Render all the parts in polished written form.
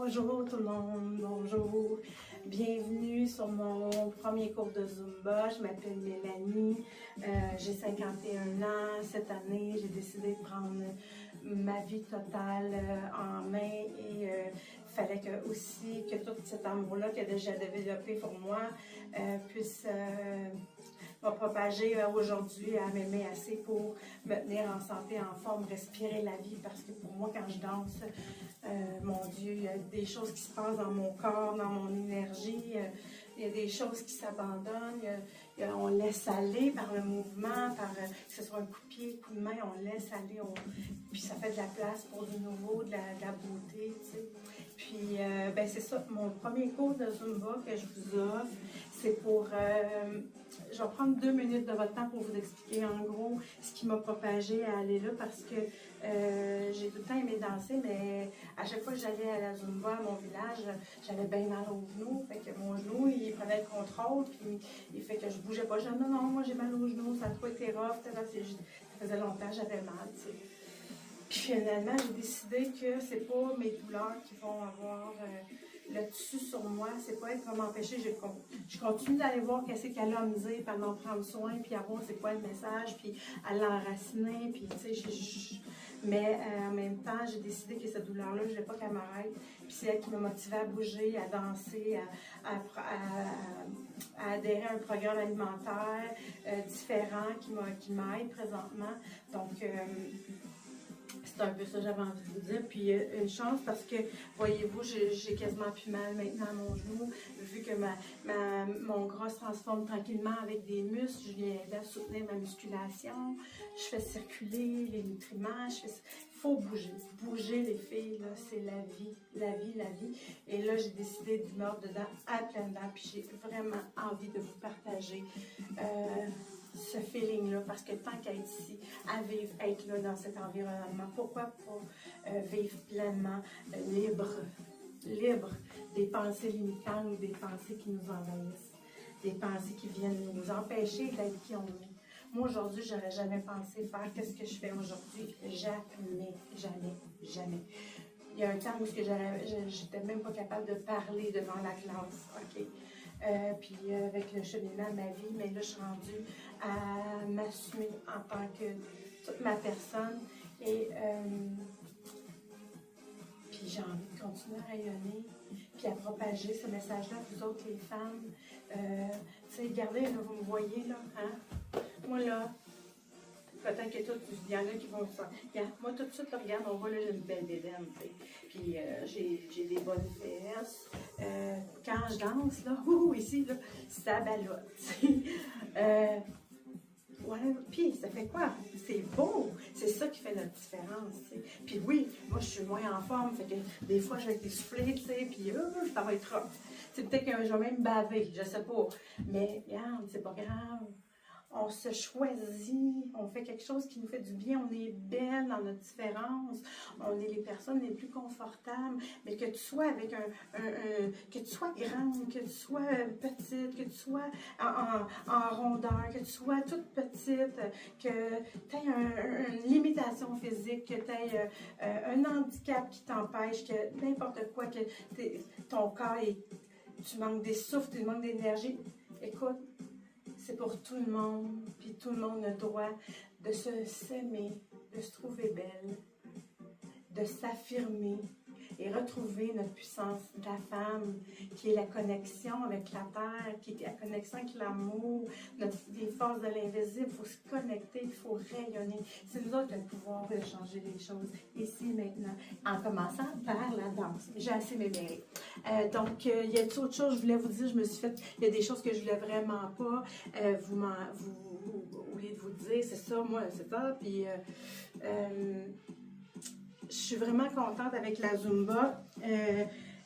Bonjour tout le monde, bonjour. Bienvenue sur mon premier cours de Zumba. Je m'appelle Mélanie, j'ai 51 ans. Cette année, j'ai décidé de prendre ma vie totale en main et fallait que aussi que tout cet amour-là que déjà développé pour moi puisse me propager aujourd'hui à m'aimer assez pour me tenir en santé, en forme, respirer la vie, parce que pour moi, quand je danse, mon Dieu, il y a des choses qui se passent dans mon corps, dans mon énergie, il y a des choses qui s'abandonnent, on laisse aller par le mouvement, que ce soit un coup de pied, un coup de main, on laisse aller, puis ça fait de la place pour du nouveau, de la beauté, tu sais. Puis, ben c'est ça, mon premier cours de Zumba que je vous offre, c'est pour, je vais prendre 2 minutes de votre temps pour vous expliquer en gros ce qui m'a propagé à aller là, parce que j'ai tout le temps aimé danser, mais à chaque fois que j'allais à la Zumba, à mon village, j'avais bien mal au genou, fait que mon genou, il prenait le contrôle, puis il fait que je bougeais pas. Je disais, non, moi j'ai mal au genou, ça a trop été rough, ça faisait longtemps que j'avais mal, tu sais. Puis finalement, j'ai décidé que c'est pas mes douleurs qui vont avoir le dessus sur moi, c'est pas elle qui va m'empêcher. Je continue d'aller voir qu'est-ce qu'elle a à me dire, puis à m'en prendre soin, puis à voir c'est quoi le message, puis à l'enraciner, puis tu sais, mais en même temps, j'ai décidé que cette douleur-là, je ne voulais pas qu'elle m'arrête. Puis c'est elle qui m'a motivée à bouger, à danser, à adhérer à un programme alimentaire différent qui m'aide présentement. Donc, c'est un peu ça que j'avais envie de vous dire. Puis une chance parce que, voyez-vous, j'ai quasiment plus mal maintenant à mon genou, vu que mon gras se transforme tranquillement avec des muscles. Je viens aider à soutenir ma musculation. Je fais circuler les nutriments. Il faut bouger. Bouger, les filles, là, c'est la vie. La vie, la vie. Et là, j'ai décidé de me mettre dedans à plein dents. Puis j'ai vraiment envie de vous partager ce feeling-là, parce que tant qu'à être ici, à vivre, être là dans cet environnement, pourquoi pas vivre pleinement, libre des pensées limitantes ou des pensées qui nous envahissent, des pensées qui viennent nous empêcher d'être qui on est. Moi, aujourd'hui, j'aurais jamais pensé faire qu'est-ce que je fais aujourd'hui. Jamais, jamais, jamais. Il y a un temps où j'étais même pas capable de parler devant la classe, OK? Puis avec le cheminement de ma vie, mais là, je suis rendue à m'assumer en tant que toute ma personne. Et puis j'ai envie de continuer à rayonner, puis à propager ce message-là à vous autres, les femmes. Tu sais, regardez, là, vous me voyez, là, hein? Moi, là, peut-être que il y en a qui vont ça. Moi, tout de suite, là, regarde, on voit là, j'ai une belle bédaine, tu sais. Puis j'ai des bonnes fesses. Quand je danse, là, ici, là, ça ballotte, tu sais. Ouais, puis ça fait quoi? C'est beau! C'est ça qui fait notre différence, tu sais. Puis oui, moi, je suis moins en forme, fait que des fois, je vais être essoufflée, tu sais, puis ça va être rough. C'est peut-être que je vais même baver, je sais pas. Mais regarde, c'est pas grave. On se choisit, on fait quelque chose qui nous fait du bien, on est belle dans notre différence, on est les personnes les plus confortables, mais que tu sois avec que tu sois grande, que tu sois petite, que tu sois en rondeur, que tu sois toute petite, que tu aies une limitation physique, que tu aies un handicap qui t'empêche, que n'importe quoi, que ton corps, tu manques des souffles, tu manques d'énergie, écoute, c'est pour tout le monde, puis tout le monde a le droit de s'aimer, de se trouver belle, de s'affirmer et retrouver notre puissance de la femme, qui est la connexion avec la terre, qui est la connexion avec l'amour, les forces de l'invisible. Il faut se connecter, il faut rayonner. C'est nous autres qui avons le pouvoir de changer les choses, ici, maintenant, en commençant par la danse. J'ai assez m'éméré. Donc, il y a autre chose, je voulais vous dire, il y a des choses que je voulais vraiment pas, au lieu de vous dire, c'est ça, moi, c'est ça, puis je suis vraiment contente avec la Zumba.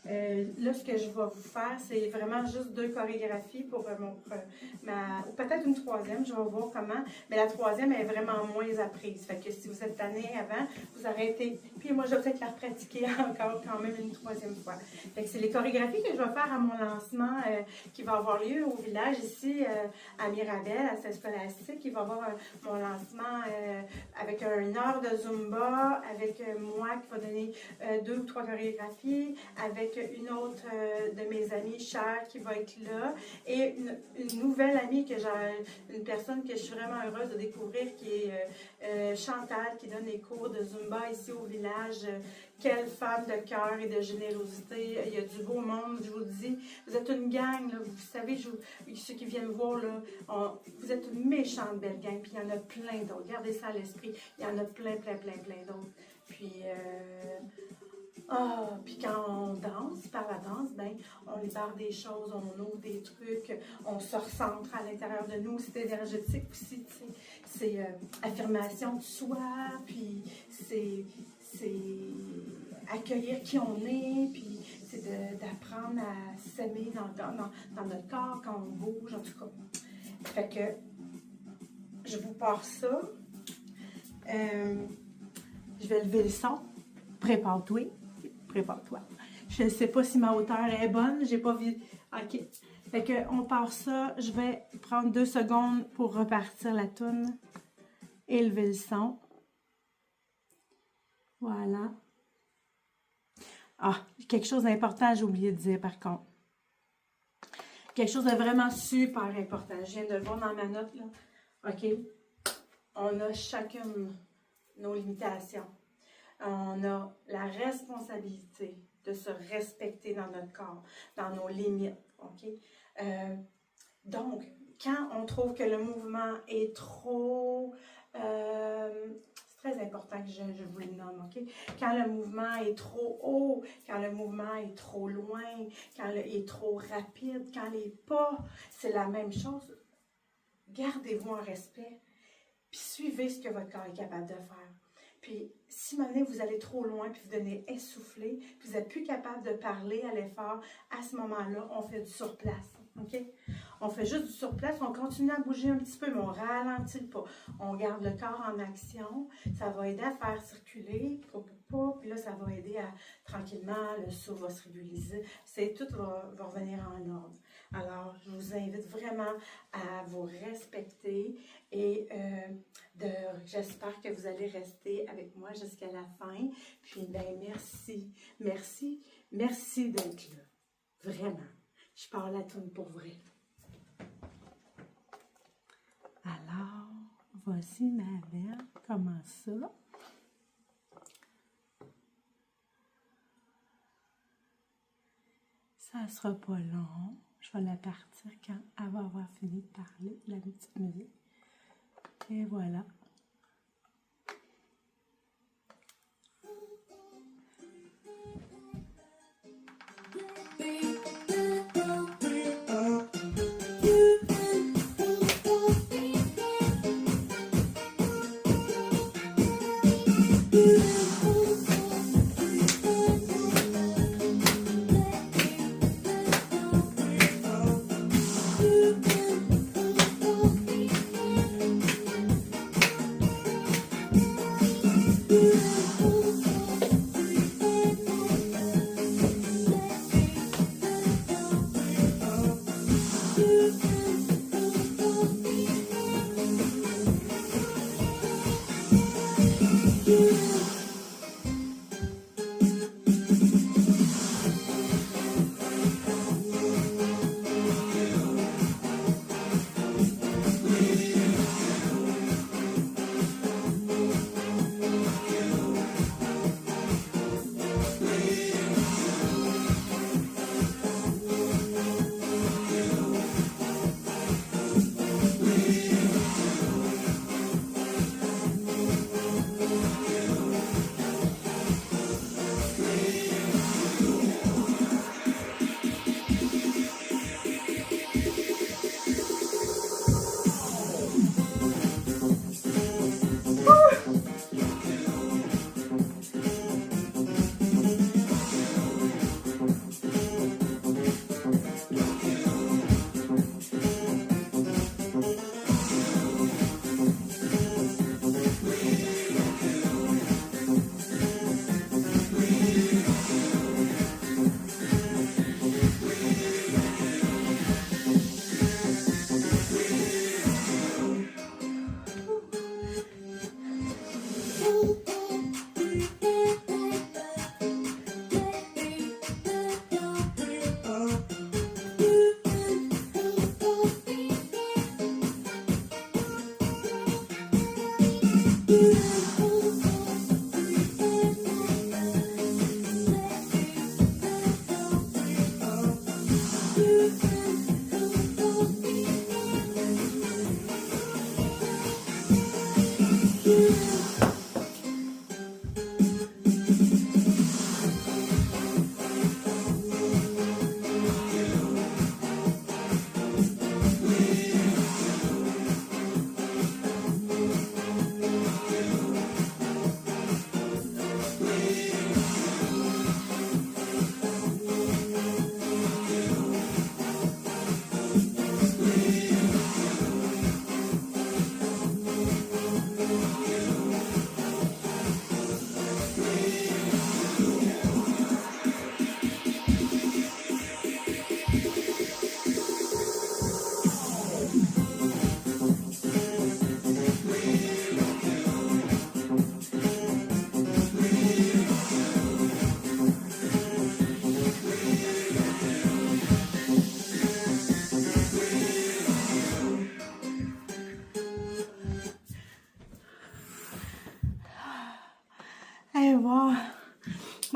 Là, ce que je vais vous faire, c'est vraiment juste 2 chorégraphies pour ou peut-être une 3e, je vais voir comment. Mais la 3e est vraiment moins apprise. Fait que si vous êtes tanné avant, vous arrêtez Puis moi, je vais peut-être la pratiquer encore quand même une troisième fois. Fait que c'est les chorégraphies que je vais faire à mon lancement qui va avoir lieu au village ici à Mirabel, à Saint-Scolastique. Il va y avoir mon lancement avec une heure de Zumba, avec moi qui va donner 2 ou 3 chorégraphies, avec une autre de mes amies chères qui va être là, et une nouvelle amie que j'ai, une personne que je suis vraiment heureuse de découvrir, qui est Chantal, qui donne des cours de Zumba ici au village. Quelle femme de cœur et de générosité. Il y a du beau monde, je vous le dis. Vous êtes une gang, là, vous savez, ceux qui viennent voir, là, vous êtes une méchante belle gang, puis il y en a plein d'autres. Gardez ça à l'esprit. Il y en a plein d'autres. Puis, puis quand on danse, par la danse, ben, on libère des choses, on ouvre des trucs, on se recentre à l'intérieur de nous. C'est énergétique aussi, tu sais. C'est affirmation de soi, puis c'est accueillir qui on est, puis c'est d'apprendre à s'aimer dans notre corps quand on bouge, en tout cas. Fait que je vous pars ça. Je vais lever le son. Prépare-toi. Prépare-toi. Je ne sais pas si ma hauteur est bonne. J'ai pas vu. OK. Fait que on part ça. Je vais prendre 2 secondes pour repartir la toune. Élever le son. Voilà. Ah, quelque chose d'important, j'ai oublié de dire par contre. Quelque chose de vraiment super important. Je viens de le voir dans ma note, là. OK? On a chacune nos limitations. On a la responsabilité de se respecter dans notre corps, dans nos limites. OK? Donc, quand on trouve que le mouvement est trop... c'est très important que je vous le nomme, OK? Quand le mouvement est trop haut, quand le mouvement est trop loin, quand il est trop rapide, quand les pas, c'est la même chose. Gardez-vous en respect, puis suivez ce que votre corps est capable de faire. Puis, si maintenant vous allez trop loin, puis vous devenez essoufflé, puis vous n'êtes plus capable de parler à l'effort, à ce moment-là, on fait du surplace. OK? On fait juste du surplace, on continue à bouger un petit peu, mais on ralentit le pas. On garde le corps en action, ça va aider à faire circuler, puis là, ça va aider à, tranquillement, le souffle va se réguliser, tout va revenir en ordre. Alors, je vous invite vraiment à vous respecter et j'espère que vous allez rester avec moi jusqu'à la fin. Puis, ben merci d'être là. Vraiment. Je pars la toune pour vrai. Alors, voici ma belle. Comment ça? Ça ne sera pas long. Je vais la partir quand elle va avoir fini de parler, la petite musique. Et voilà.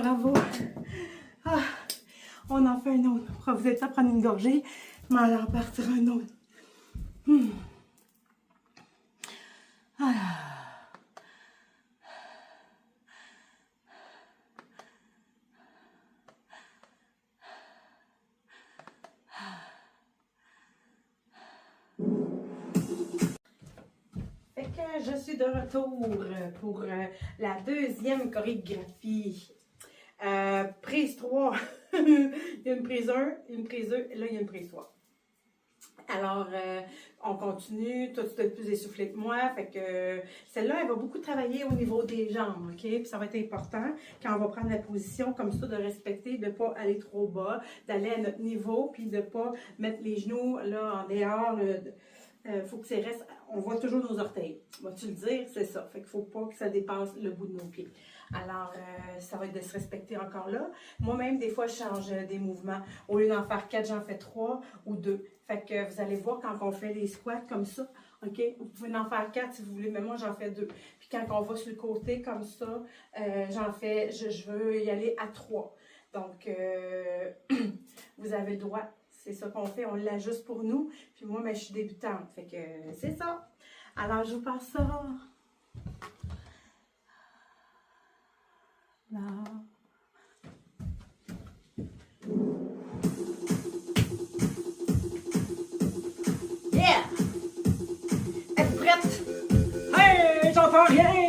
Bravo. Ah, on en fait un autre. Vous êtes à prendre une gorgée, mais on en partir un autre. Ah. Fait que je suis de retour pour la deuxième chorégraphie. Prise 3. Il y a une prise 1, une prise 2, et là il y a une prise 3. Alors, on continue, toi tu dois être plus essoufflé que moi, fait que celle-là, elle va beaucoup travailler au niveau des jambes, ok? Puis ça va être important, quand on va prendre la position comme ça, de respecter, de ne pas aller trop bas, d'aller à notre niveau, puis de ne pas mettre les genoux là en dehors. Faut que ça reste, on voit toujours nos orteils. Vas-tu le dire? C'est ça. Fait qu'il ne faut pas que ça dépasse le bout de nos pieds. Alors, ça va être de se respecter encore là. Moi-même, des fois, je change des mouvements. Au lieu d'en faire 4, j'en fais 3 ou 2. Fait que vous allez voir quand on fait les squats comme ça, OK? Vous pouvez en faire 4 si vous voulez, mais moi, j'en fais 2. Puis quand on va sur le côté comme ça, j'en fais, je veux y aller à 3. Donc, vous avez le droit. C'est ça qu'on fait, on l'ajuste pour nous. Puis moi, je suis débutante. Fait que c'est ça. Alors, je vous passe ça. Là. Yeah! Êtes-vous prête? Hey, j'entends rien!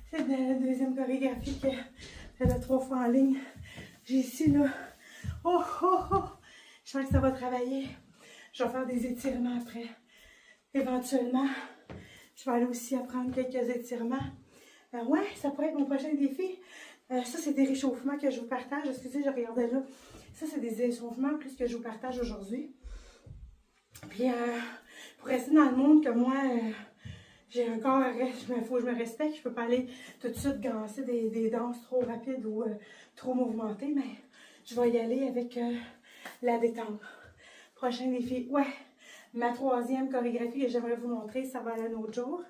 C'est la deuxième chorégraphie que Elle a 3 fois en ligne. J'ai ici, là. Oh, oh, oh! Je sens que ça va travailler. Je vais faire des étirements après. Éventuellement, je vais aller aussi apprendre quelques étirements. Ouais, ça pourrait être mon prochain défi. Ça, c'est des réchauffements que je vous partage. Excusez, je regardais là. Ça, c'est des réchauffements plus que je vous partage aujourd'hui. Puis, pour rester dans le monde que moi, j'ai un corps, il faut que je me respecte. Je ne peux pas aller tout de suite danser des danses trop rapides ou trop mouvementées, mais je vais y aller avec la détente. Prochain défi, ouais, ma 3e chorégraphie que j'aimerais vous montrer, ça va aller un autre jour.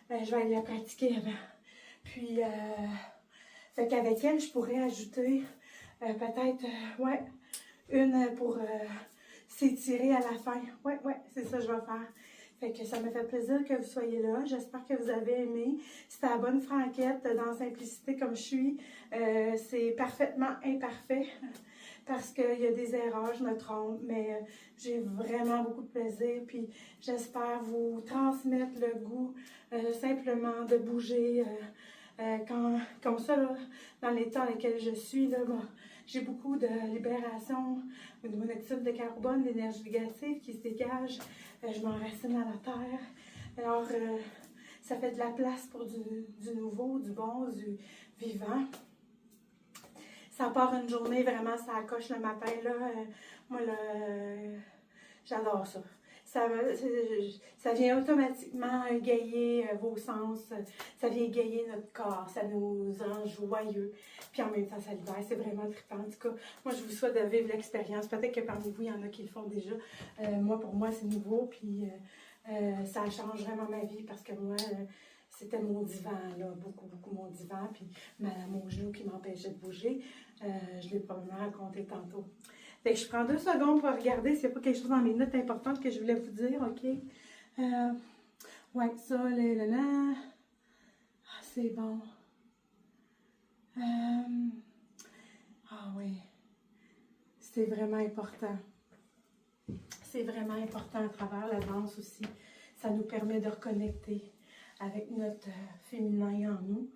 Je vais aller la pratiquer avant. Puis, fait qu'avec elle, je pourrais ajouter peut-être, ouais, une pour s'étirer à la fin. Ouais, c'est ça que je vais faire. Fait que ça me fait plaisir que vous soyez là. J'espère que vous avez aimé. C'était la bonne franquette, dans simplicité comme je suis. C'est parfaitement imparfait parce qu'il y a des erreurs, je me trompe, mais j'ai vraiment beaucoup de plaisir. Puis j'espère vous transmettre le goût simplement de bouger. Comme ça, là, dans l'état dans lequel je suis, là, bon, j'ai beaucoup de libération de monoxyde de carbone, d'énergie négative qui se dégage. Je m'enracine à la terre. Alors, ça fait de la place pour du nouveau, du bon, du vivant. Ça part une journée, vraiment, ça coche le matin, là. Moi, là, j'adore ça. Ça vient automatiquement égayer vos sens, ça vient égayer notre corps, ça nous rend joyeux. Puis en même temps, ça libère, c'est vraiment trippant. En tout cas, moi, je vous souhaite de vivre l'expérience. Peut-être que parmi vous, il y en a qui le font déjà. Moi, pour moi, c'est nouveau, puis ça change vraiment ma vie parce que moi, c'était mon divan, là, beaucoup mon divan, puis mon genou qui m'empêchait de bouger. Je l'ai probablement raconté tantôt. Fait que je prends 2 secondes pour regarder s'il n'y a pas quelque chose dans mes notes importantes que je voulais vous dire, OK? Ouais, ça, là. Ah, c'est bon. Ah oui. C'est vraiment important. C'est vraiment important à travers la danse aussi. Ça nous permet de reconnecter avec notre féminin en nous.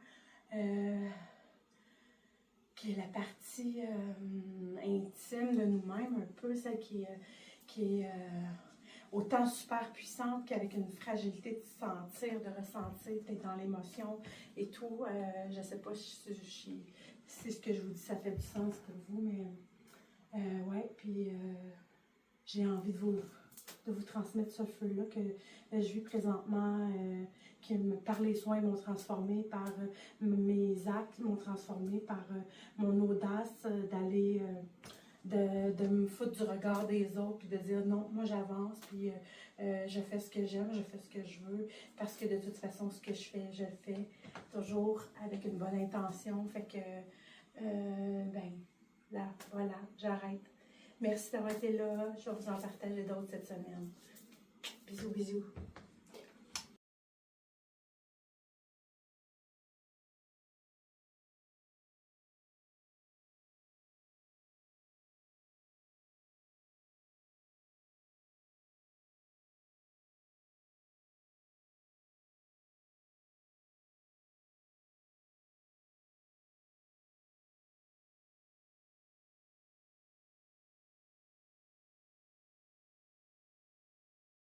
Qui est la partie intime de nous-mêmes, un peu celle qui est autant super puissante qu'avec une fragilité de sentir, de ressentir, peut-être dans l'émotion et tout. Je ne sais pas si ce que je vous dis, ça fait du sens pour vous, mais ouais, puis j'ai envie de vous transmettre ce feu-là que je vis présentement, par les soins m'ont transformé, par mes actes m'ont transformé, par mon audace d'aller, de me foutre du regard des autres, puis de dire non, moi j'avance, puis je fais ce que j'aime, je fais ce que je veux, parce que de toute façon, ce que je fais, je le fais toujours avec une bonne intention. Fait que, ben, là, voilà, j'arrête. Merci d'avoir été là. Je vais vous en partager d'autres cette semaine. Bisous, bisous.